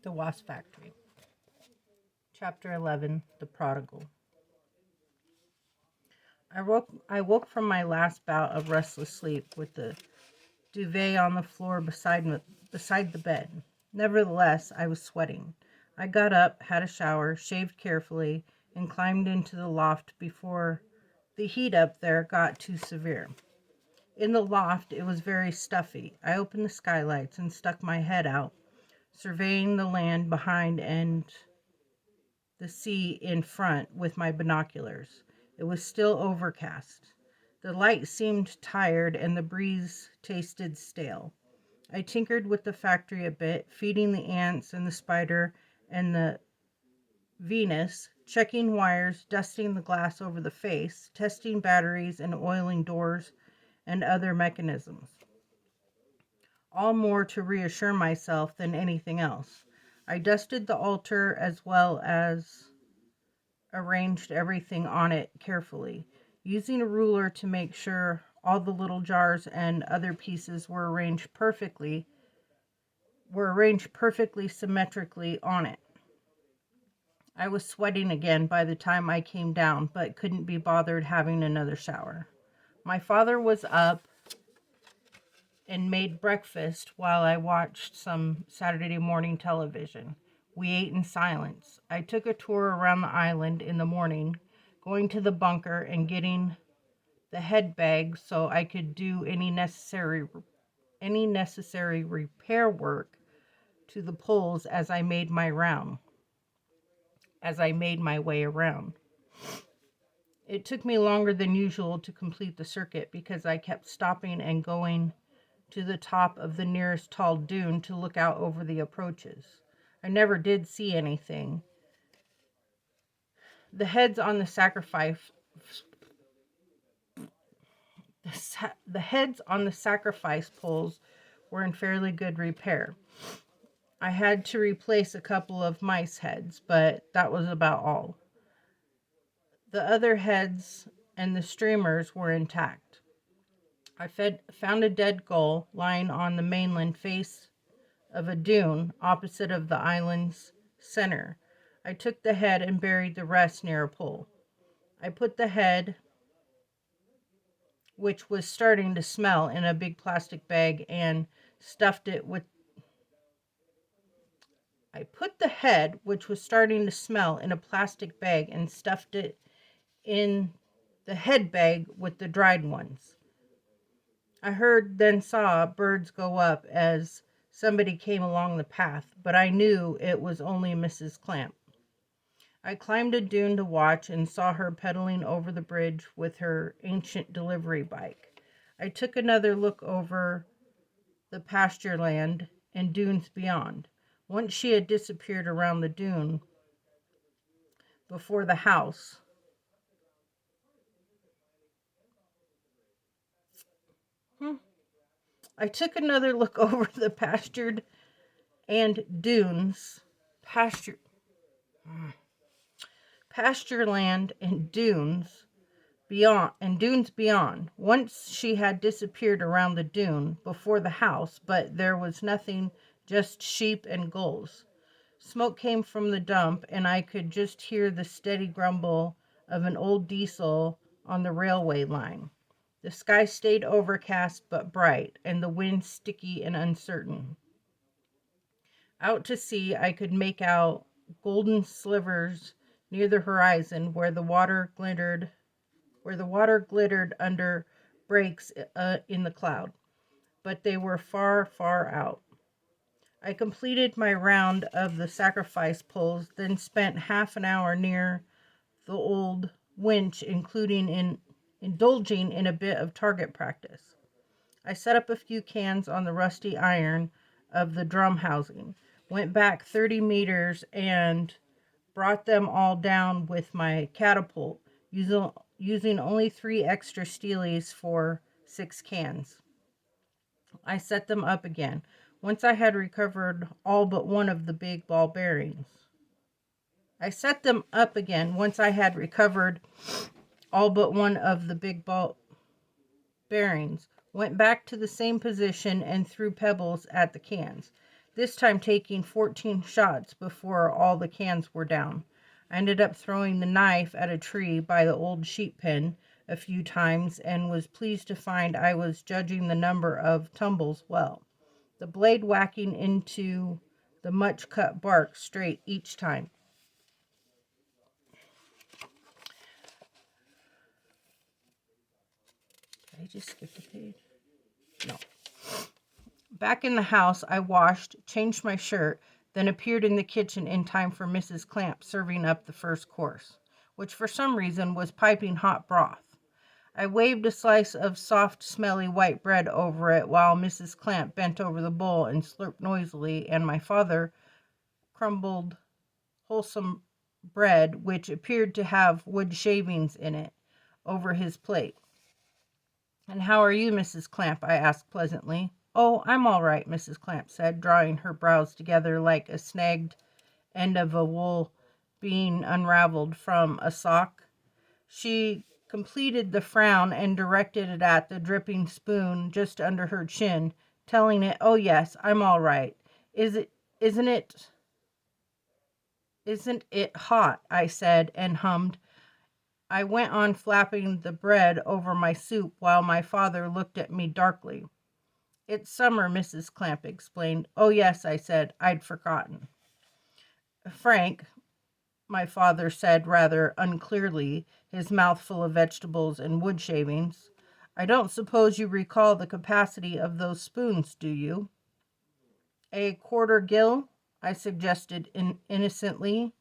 The Wasp Factory. Chapter 11. The Prodigal. I woke from my last bout of restless sleep with the duvet on the floor beside the bed. Nevertheless, I was sweating. I got up, had a shower, shaved carefully, and climbed into the loft before the heat up there got too severe. In the loft, it was very stuffy. I opened the skylights and stuck my head out, surveying the land behind and the sea in front with my binoculars. It was still overcast. The light seemed tired and the breeze tasted stale. I tinkered with the factory a bit, feeding the ants and the spider and the Venus, checking wires, dusting the glass over the face, testing batteries and oiling doors and other mechanisms. All more to reassure myself than anything else. I dusted the altar as well as arranged everything on it carefully, using a ruler to make sure all the little jars and other pieces were arranged perfectly symmetrically on it. I was sweating again by the time I came down, but couldn't be bothered having another shower. My father was up and made breakfast while I watched some Saturday morning television. We ate in silence. I took a tour around the island in the morning, going to the bunker and getting the head bag so I could do any necessary repair work to the poles as I made my way around. It took me longer than usual to complete the circuit because I kept stopping and going to the top of the nearest tall dune to look out over the approaches. I never did see anything. The heads on the sacrifice poles were in fairly good repair. I had to replace a couple of mice heads, but that was about all. The other heads and the streamers were intact. I found a dead gull lying on the mainland face of a dune opposite of the island's center. I took the head and buried the rest near a pole. I put the head, which was starting to smell, in a big plastic bag and stuffed it with I put the head, which was starting to smell, in a plastic bag and stuffed it in the head bag with the dried ones. I then saw birds go up as somebody came along the path, but I knew it was only Mrs. Clamp. I climbed a dune to watch and saw her pedaling over the bridge with her ancient delivery bike. I took another look over the pasture land and dunes beyond. Once she had disappeared around the dune before the house. I took another look over the pasture pasture land and dunes beyond. Once she had disappeared around the dune before the house, but there was nothing, just sheep and gulls. Smoke came from the dump, and I could just hear the steady grumble of an old diesel on the railway line. The sky stayed overcast but bright, and the wind sticky and uncertain. Out to sea, I could make out golden slivers near the horizon where the water glittered under breaks in the cloud, but they were far, far out. I completed my round of the sacrifice poles, then spent half an hour near the old winch, indulging in a bit of target practice. I set up a few cans on the rusty iron of the drum housing, went back 30 meters and brought them all down with my catapult, using only 3 extra steelies for 6 cans. I set them up again once I had recovered all but one of the big ball bearings. I set them up again once I had recovered all but one of the big ball bearings, went back to the same position and threw pebbles at the cans. this time taking 14 shots before all the cans were down. I ended up throwing the knife at a tree by the old sheep pen a few times and was pleased to find I was judging the number of tumbles well, the blade whacking into the much cut bark straight each time. Did I just skip a page? No. Back in the house, I washed, changed my shirt, then appeared in the kitchen in time for Mrs. Clamp serving up the first course, which for some reason was piping hot broth. I waved a slice of soft, smelly white bread over it while Mrs. Clamp bent over the bowl and slurped noisily, and my father crumbled wholesome bread, which appeared to have wood shavings in it, over his plate. "And how are you, Mrs. Clamp?" I asked pleasantly. "Oh, I'm all right," Mrs. Clamp said, drawing her brows together like a snagged end of a wool being unraveled from a sock. She completed the frown and directed it at the dripping spoon just under her chin, telling it, "Oh yes, I'm all right. Isn't it hot?" I said and hummed. I went on flapping the bread over my soup while my father looked at me darkly. "It's summer," Mrs. Clamp explained. "Oh yes," I said. I'd forgotten. "Frank," my father said rather unclearly, his mouth full of vegetables and wood shavings, "I don't suppose you recall the capacity of those spoons, do you?" "A quarter gill," I suggested innocently.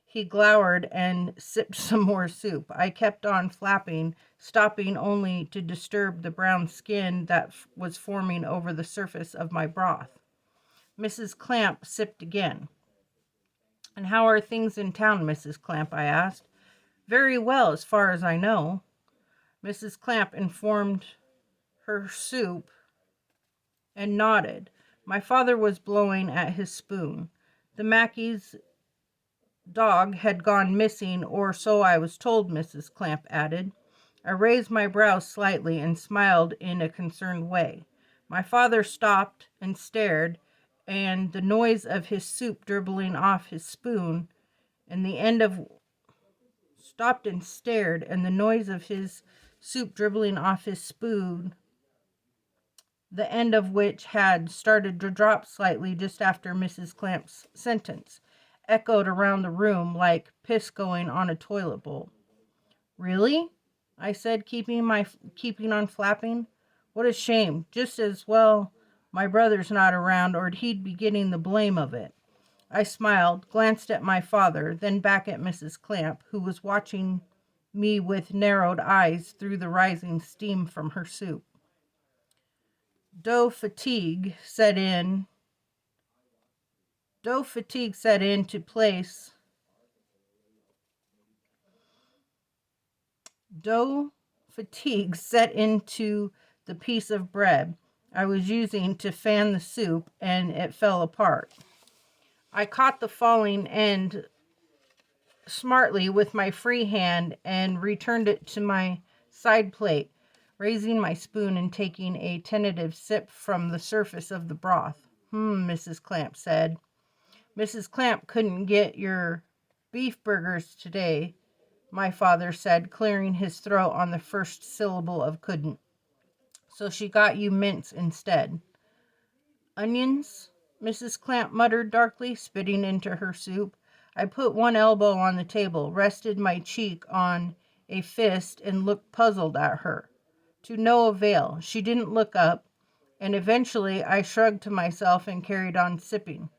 He glowered and sipped some more soup. I kept on flapping, stopping only to disturb the brown skin that was forming over the surface of my broth. Mrs. Clamp sipped again. "And how are things in town, Mrs. Clamp?" I asked. "Very well, as far as I know." Mrs. Clamp informed her soup and nodded. My father was blowing at his spoon. The Mackey's dog had gone missing, or so I was told, Mrs. Clamp added. I raised my brows slightly and smiled in a concerned way. My father stopped and stared, and the noise of his soup dribbling off his spoon, and the end of stopped and stared, and the noise of his soup dribbling off his spoon, the end of which had started to drop slightly just after Mrs. Clamp's sentence, echoed around the room like piss going on a toilet bowl. "Really?" I said, keeping on flapping. "What a shame. Just as well my brother's not around, or he'd be getting the blame of it." I smiled, glanced at my father, then back at Mrs. Clamp, who was watching me with narrowed eyes through the rising steam from her soup. Dough fatigue set in to place. Dough fatigue set into the piece of bread I was using to fan the soup, and it fell apart. I caught the falling end smartly with my free hand and returned it to my side plate, raising my spoon and taking a tentative sip from the surface of the broth. Mrs. Clamp said. "Mrs. Clamp couldn't get your beef burgers today," my father said, clearing his throat on the first syllable of couldn't. "So she got you mince instead." "Onions?" Mrs. Clamp muttered darkly, spitting into her soup. I put one elbow on the table, rested my cheek on a fist, and looked puzzled at her. To no avail. She didn't look up, and eventually I shrugged to myself and carried on sipping.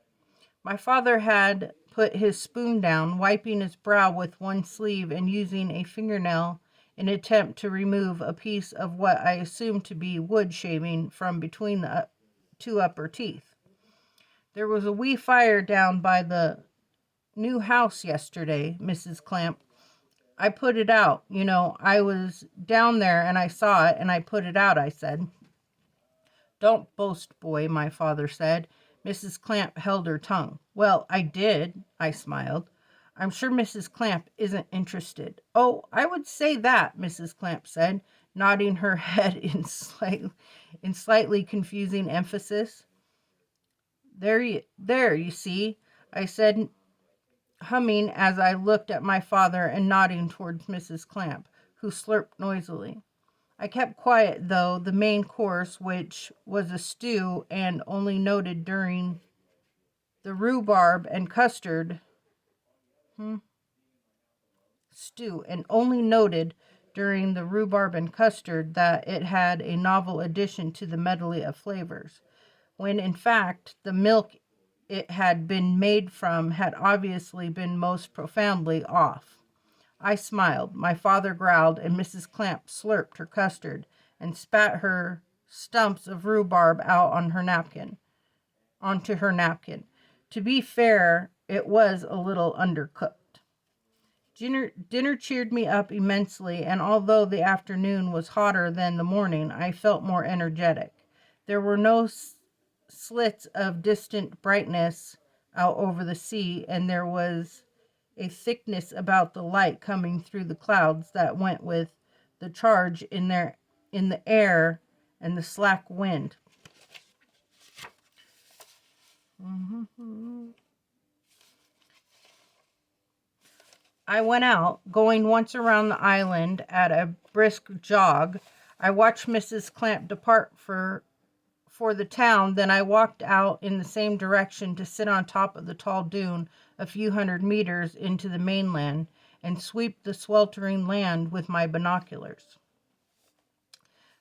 My father had put his spoon down, wiping his brow with one sleeve and using a fingernail in an attempt to remove a piece of what I assumed to be wood shaving from between the two upper teeth. "There was a wee fire down by the new house yesterday, Mrs. Clamp. I put it out. I was down there and I saw it and I put it out," I said. "Don't boast, boy," my father said. Mrs. Clamp held her tongue. "Well, I did," I smiled. "I'm sure Mrs. Clamp isn't interested." "Oh, I would say that," Mrs. Clamp said, nodding her head in slightly confusing emphasis. There, you see, I said, humming as I looked at my father and nodding towards Mrs. Clamp, who slurped noisily. I kept quiet, though the main course, which was a stew and only noted during the rhubarb and custard, that it had a novel addition to the medley of flavors, when in fact the milk it had been made from had obviously been most profoundly off. I smiled, my father growled, and Mrs. Clamp slurped her custard and spat her stumps of rhubarb out on her napkin, onto her napkin. To be fair, it was a little undercooked. Dinner cheered me up immensely, and although the afternoon was hotter than the morning, I felt more energetic. There were no slits of distant brightness out over the sea, and there was a thickness about the light coming through the clouds that went with the charge in the air and the slack wind. I went out, going once around the island at a brisk jog. I watched Mrs. Clamp depart for the town, then I walked out in the same direction to sit on top of the tall dune a few hundred meters into the mainland and sweep the sweltering land with my binoculars.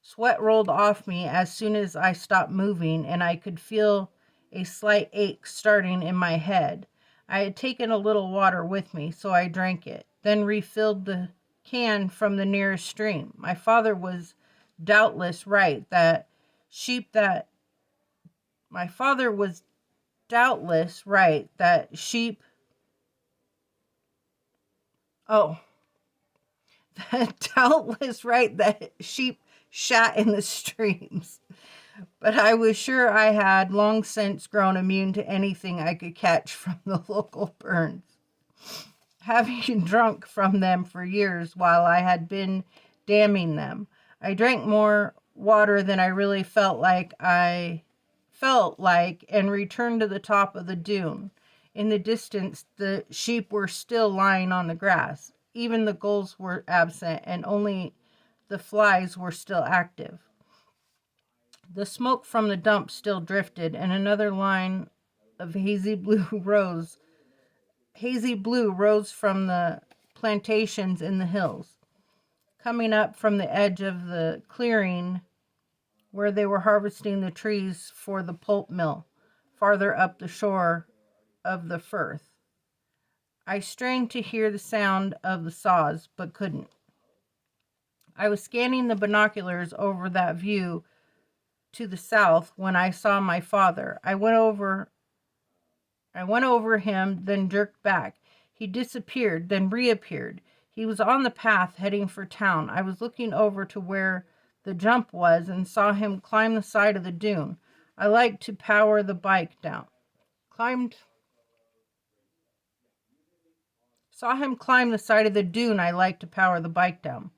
Sweat rolled off me as soon as I stopped moving, and I could feel a slight ache starting in my head. I had taken a little water with me, so I drank it, then refilled the can from the nearest stream. My father was doubtless right that sheep oh doubtless right that sheep shat in the streams, but I was sure I had long since grown immune to anything I could catch from the local burns, having drunk from them for years while I had been damming them. I drank more water than I really felt like, and returned to the top of the dune. In the distance, the sheep were still lying on the grass. Even the gulls were absent, and only the flies were still active. The smoke from the dump still drifted, and another line of hazy blue rose from the plantations in the hills, coming up from the edge of the clearing where they were harvesting the trees for the pulp mill, farther up the shore of the Firth. I strained to hear the sound of the saws, but couldn't. I was scanning the binoculars over that view to the south when I saw my father. I went over him, then jerked back. He disappeared, then reappeared. He was on the path heading for town. I was looking over to where the jump was and saw him climb the side of the dune. I liked to power the bike down. Saw him climb the side of the dune. I liked to power the bike down.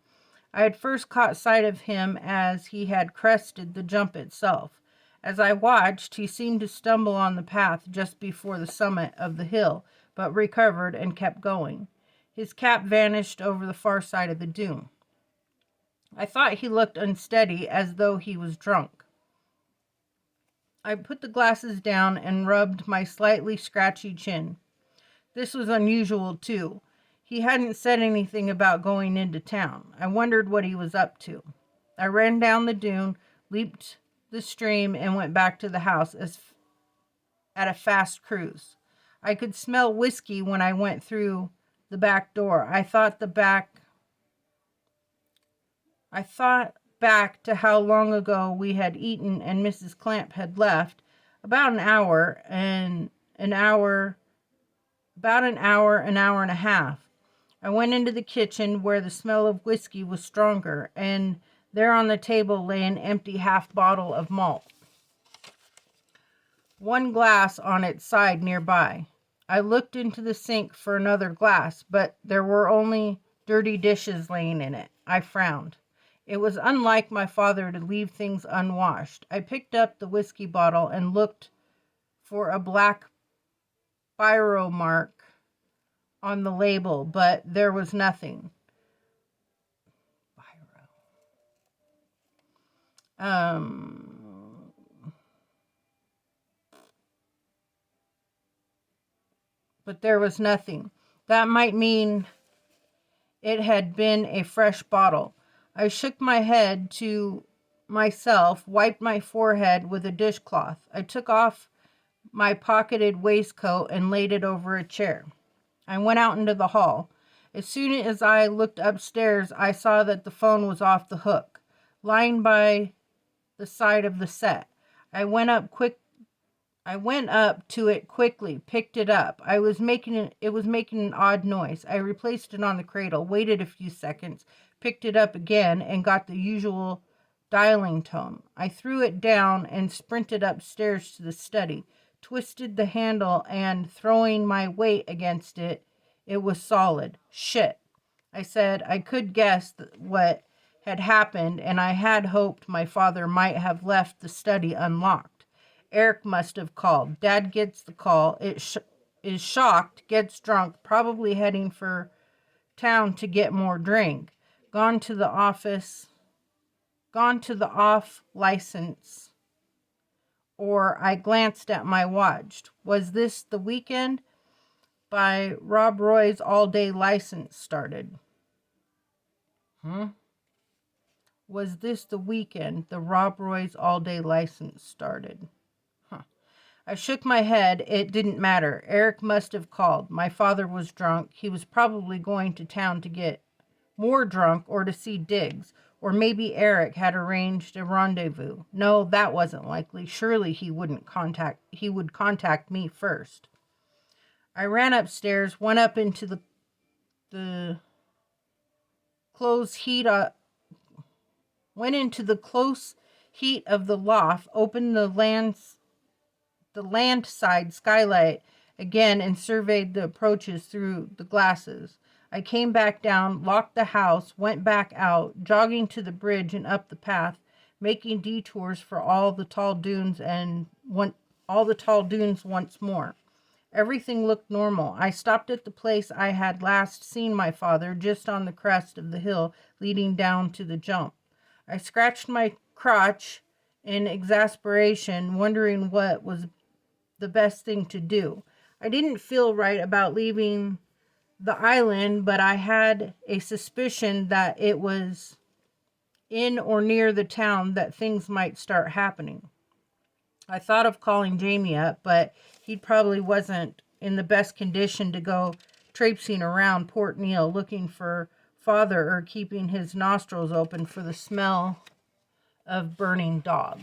I had first caught sight of him as he had crested the jump itself. As I watched, he seemed to stumble on the path just before the summit of the hill, but recovered and kept going. His cap vanished over the far side of the dune. I thought he looked unsteady, as though he was drunk. I put the glasses down and rubbed my slightly scratchy chin. This was unusual, too. He hadn't said anything about going into town. I wondered what he was up to. I ran down the dune, leaped the stream, and went back to the house at a fast cruise. I could smell whiskey when I went through the back door. I thought back to how long ago we had eaten and Mrs. Clamp had left. About an hour and a half. I went into the kitchen where the smell of whiskey was stronger, and there on the table lay an empty half bottle of malt. One glass on its side nearby. I looked into the sink for another glass, but there were only dirty dishes laying in it. I frowned. It was unlike my father to leave things unwashed. I picked up the whiskey bottle and looked for a black biro mark on the label, but there was nothing. But there was nothing. That might mean it had been a fresh bottle. I shook my head to myself, wiped my forehead with a dishcloth. I took off my pocketed waistcoat and laid it over a chair. I went out into the hall. As soon as I looked upstairs, I saw that the phone was off the hook, lying by the side of the set. I went up to it quickly, picked it up. It was making an odd noise. I replaced it on the cradle, waited a few seconds, picked it up again, and got the usual dialing tone. I threw it down and sprinted upstairs to the study, twisted the handle, and throwing my weight against it, it was solid. Shit, I said. I could guess what had happened, and I had hoped my father might have left the study unlocked. Eric must have called. Dad gets the call, is shocked, gets drunk, probably heading for town to get more drink. Gone to the off license. Or I glanced at my watch. Was this the weekend? By Rob Roy's all-day license started. Was this the weekend the Rob Roy's all-day license started? I shook my head. It didn't matter. Eric must have called. My father was drunk. He was probably going to town to get more drunk or to see Diggs. Or maybe Eric had arranged a rendezvous. No, that wasn't likely. Surely he would contact me first. I ran upstairs, went up into the close heat of the loft, opened the land side skylight again, and surveyed the approaches through the glasses. I came back down, locked the house, went back out, jogging to the bridge and up the path, making detours for all the tall dunes once more. Everything looked normal. I stopped at the place I had last seen my father, just on the crest of the hill leading down to the jump. I scratched my crotch in exasperation, wondering what was the best thing to do. I didn't feel right about leaving the island, but I had a suspicion that it was in or near the town that things might start happening. I thought of calling Jamie up, but he probably wasn't in the best condition to go traipsing around Port Neal looking for father or keeping his nostrils open for the smell of burning dog.